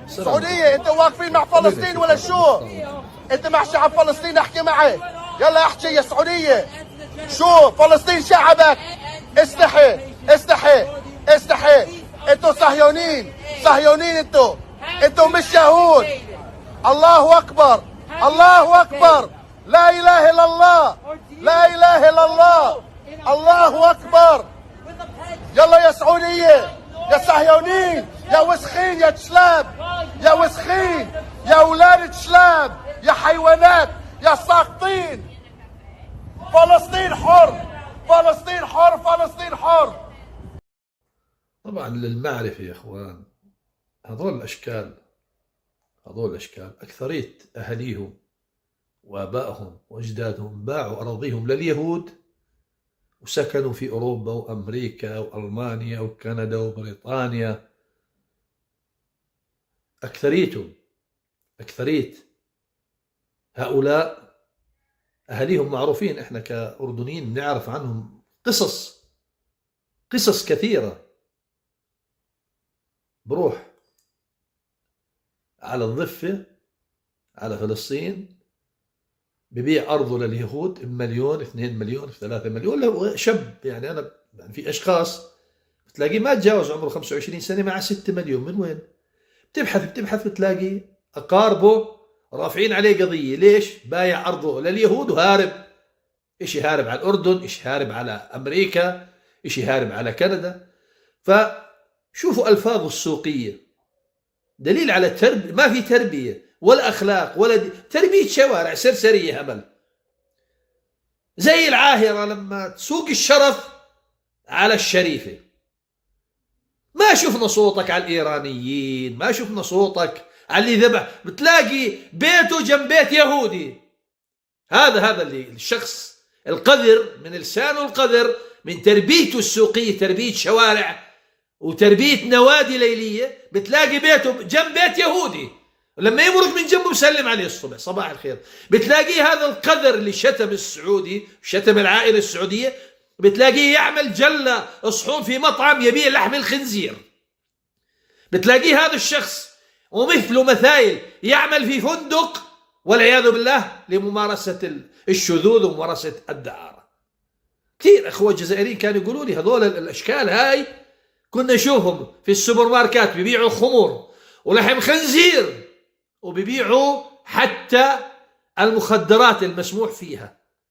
سعودية انتوا واقفين مع فلسطين ولا شو؟ انت مع شعب فلسطين احكي معي. يلا احكي يا سعودية. شو فلسطين شعبك؟ استحي استحي استحي. انتوا صهيونين صهيونين انتوا مش يهود. الله اكبر الله اكبر. لا اله الا الله لا اله الا الله. الله اكبر. يلا يا سعودية يا صهيونين يا وسخين يا تشلاب يا وسخين يا اولاد تشلاب يا حيوانات يا ساقطين. فلسطين حر فلسطين حر فلسطين حر. طبعا للمعرفة يا اخوان، هذول الاشكال اكثرية اهاليهم وابائهم واجدادهم باعوا اراضيهم لليهود وسكنوا في اوروبا وامريكا والمانيا وكندا وبريطانيا. اكثرية هؤلاء اهاليهم معروفين، احنا كاردنيين نعرف عنهم قصص كثيرة. بروح على الضفة على فلسطين ببيع أرضه لليهود بمليون 2 مليون 3 مليون. لو شاب يعني أنا يعني في أشخاص بتلاقيه ما تجاوز عمره 25 سنة مع 6 مليون. من وين؟ بتبحث بتلاقي أقاربه رافعين عليه قضية. ليش؟ بايع أرضه لليهود وهارب. إشي هارب على الأردن، إشي هارب على أمريكا، إشي هارب على كندا. فشوفوا ألفاظه السوقية دليل على ما في تربية ولا أخلاق ولا تربية شوارع سرسرية همل. زي العاهرة لما تسوق الشرف على الشريفة. ما شفنا صوتك على الإيرانيين، ما شفنا صوتك على اللي ذبح. بتلاقي بيته جنب بيت يهودي. هذا اللي الشخص القذر من لسانه القذر من تربيته السوقية، تربية شوارع وتربية نوادي ليلية. بتلاقي بيته جنب بيت يهودي، ولما يمرق من جنبه بسلم عليه الصبح صباح الخير. بتلاقيه هذا القذر اللي شتم السعودي شتم العائلة السعودية، بتلاقيه يعمل جلة صحون في مطعم يبيع لحم الخنزير. بتلاقيه هذا الشخص ومثله مثايل يعمل في فندق والعياذ بالله لممارسة الشذوذ وممارسة الدعارة. كثير أخوة جزائريين كانوا يقولوا لي هذول الأشكال هاي كنا نشوفهم في السوبر ماركات بيبيعوا خمور ولحم خنزير وبيبيعوا حتى المخدرات المسموح فيها.